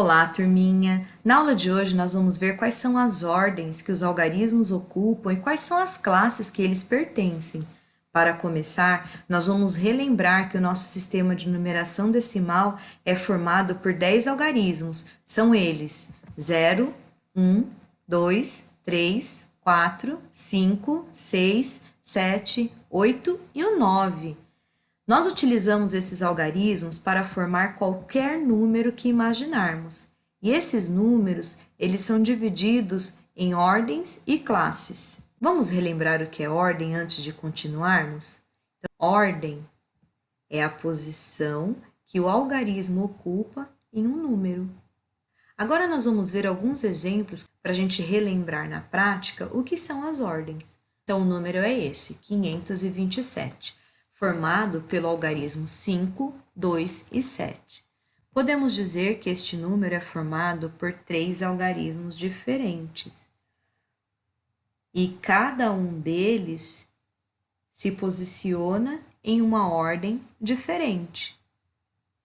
Olá, turminha! Na aula de hoje nós vamos ver quais são as ordens que os algarismos ocupam e quais são as classes que eles pertencem. Para começar, nós vamos relembrar que o nosso sistema de numeração decimal é formado por 10 algarismos. São eles 0, 1, 2, 3, 4, 5, 6, 7, 8 e o 9. Nós utilizamos esses algarismos para formar qualquer número que imaginarmos. E esses números, eles são divididos em ordens e classes. Vamos relembrar o que é ordem antes de continuarmos? Então, ordem é a posição que o algarismo ocupa em um número. Agora nós vamos ver alguns exemplos para a gente relembrar na prática o que são as ordens. Então, o número é esse, 527. Formado pelo algarismo 5, 2 e 7. Podemos dizer que este número é formado por 3 algarismos diferentes. E cada um deles se posiciona em uma ordem diferente,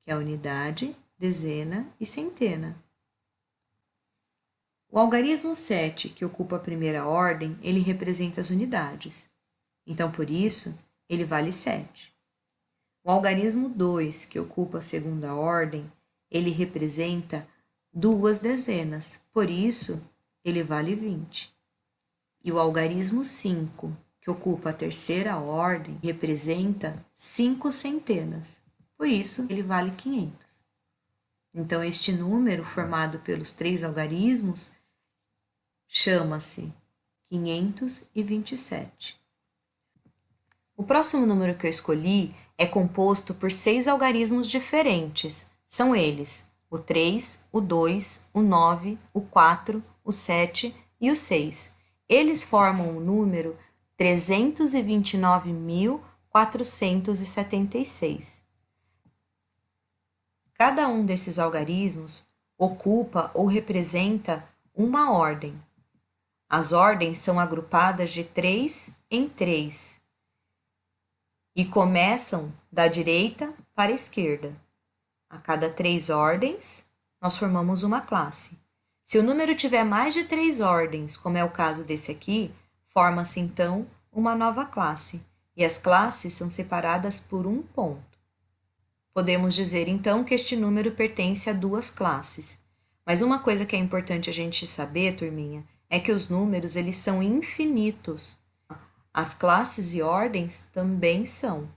que é a unidade, dezena e centena. O algarismo 7, que ocupa a primeira ordem, ele representa as unidades. Então, por isso, ele vale 7. O algarismo 2, que ocupa a segunda ordem, ele representa 2 dezenas, por isso ele vale 20. E o algarismo 5, que ocupa a terceira ordem, representa 5 centenas, por isso ele vale 500. Então, este número, formado pelos 3 algarismos, chama-se 527. O próximo número que eu escolhi é composto por 6 algarismos diferentes. São eles o 3, o 2, o 9, o 4, o 7 e o 6. Eles formam o número 329.476. Cada um desses algarismos ocupa ou representa uma ordem. As ordens são agrupadas de 3 em 3. E começam da direita para a esquerda. A cada 3 ordens, nós formamos uma classe. Se o número tiver mais de 3 ordens, como é o caso desse aqui, forma-se então uma nova classe. E as classes são separadas por um ponto. Podemos dizer então que este número pertence a 2 classes. Mas uma coisa que é importante a gente saber, turminha, é que os números eles são infinitos. As classes e ordens também são.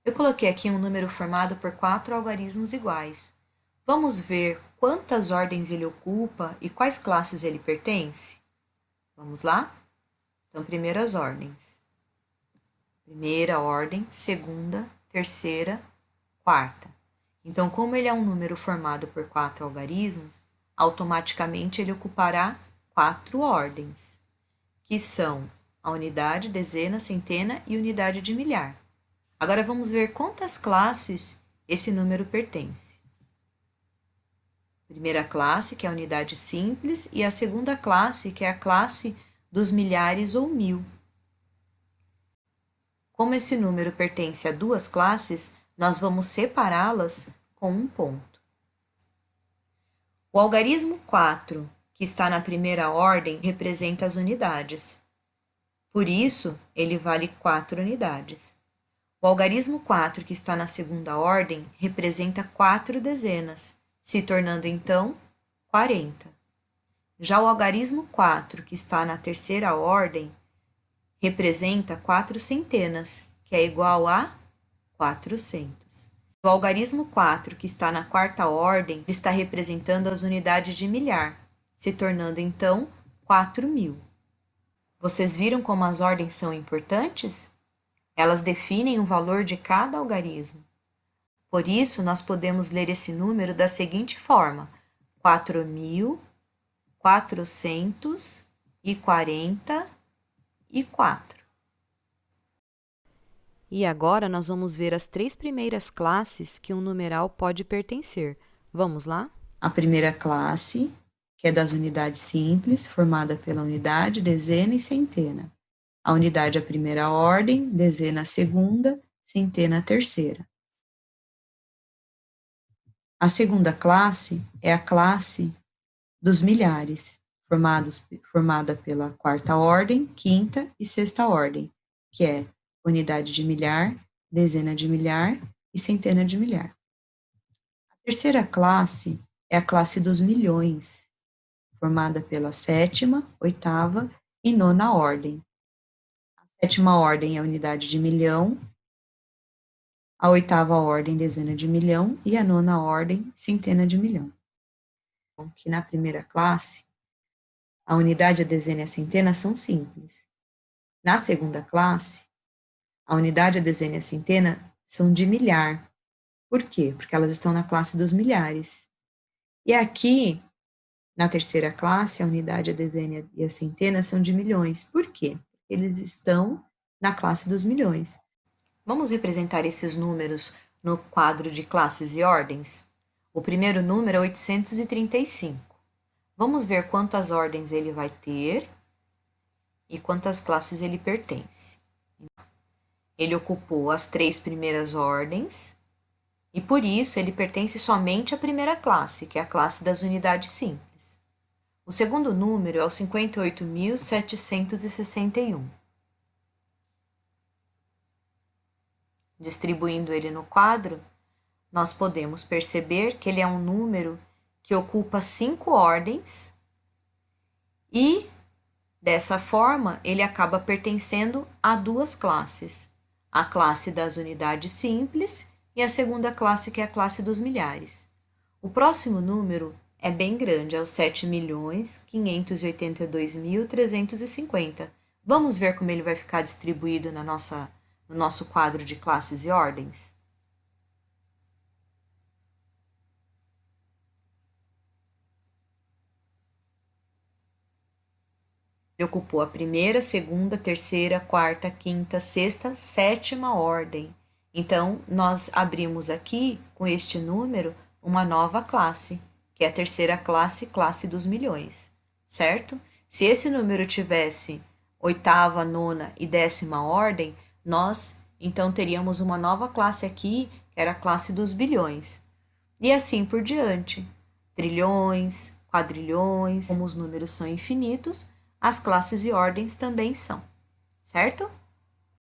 Eu coloquei aqui um número formado por 4 algarismos iguais. Vamos ver quantas ordens ele ocupa e quais classes ele pertence? Vamos lá? Então, primeiro as ordens. Primeira ordem, segunda, terceira, quarta. Então, como ele é um número formado por 4 algarismos, automaticamente ele ocupará 4 ordens, que são a unidade, dezena, centena e unidade de milhar. Agora vamos ver quantas classes esse número pertence. Primeira classe, que é a unidade simples, e a segunda classe, que é a classe dos milhares ou mil. Como esse número pertence a 2 classes, nós vamos separá-las com um ponto. O algarismo 4, que está na primeira ordem, representa as unidades. Por isso, ele vale 4 unidades. O algarismo 4, que está na segunda ordem, representa 4 dezenas, se tornando então 40. Já o algarismo 4, que está na terceira ordem, representa 4 centenas, que é igual a 400. O algarismo 4, que está na quarta ordem, está representando as unidades de milhar, se tornando então 4.000. Vocês viram como as ordens são importantes? Elas definem o valor de cada algarismo. Por isso, nós podemos ler esse número da seguinte forma: 4.444. E agora nós vamos ver as 3 primeiras classes que um numeral pode pertencer. Vamos lá? A primeira classe, que é das unidades simples, formada pela unidade, dezena e centena. A unidade a primeira ordem, dezena a segunda, centena a terceira. A segunda classe é a classe dos milhares, formada pela quarta ordem, quinta e sexta ordem, que é unidade de milhar, dezena de milhar e centena de milhar. A terceira classe é a classe dos milhões, formada pela sétima, oitava e nona ordem. A sétima ordem é a unidade de milhão, a oitava ordem, dezena de milhão, e a nona ordem, centena de milhão. Que na primeira classe, a unidade, a dezena e a centena são simples. Na segunda classe, a unidade, a dezena e a centena são de milhar. Por quê? Porque elas estão na classe dos milhares. E aqui, na terceira classe, a unidade, a dezena e a centena são de milhões. Por quê? Porque eles estão na classe dos milhões. Vamos representar esses números no quadro de classes e ordens? O primeiro número é 835. Vamos ver quantas ordens ele vai ter e quantas classes ele pertence. Ele ocupou as 3 primeiras ordens e, por isso, ele pertence somente à primeira classe, que é a classe das unidades simples. O segundo número é o 58.761. Distribuindo ele no quadro, nós podemos perceber que ele é um número que ocupa 5 ordens e, dessa forma, ele acaba pertencendo a 2 classes, a classe das unidades simples e a segunda classe, que é a classe dos milhares. O próximo número é bem grande, é o 7.582.350. Vamos ver como ele vai ficar distribuído no nosso quadro de classes e ordens? Ele ocupou a primeira, segunda, terceira, quarta, quinta, sexta, sétima ordem. Então, nós abrimos aqui, com este número, uma nova classe, que é a terceira classe, classe dos milhões, certo? Se esse número tivesse oitava, nona e décima ordem, nós, então, teríamos uma nova classe aqui, que era a classe dos bilhões. E assim por diante. Trilhões, quadrilhões, como os números são infinitos, as classes e ordens também são, certo?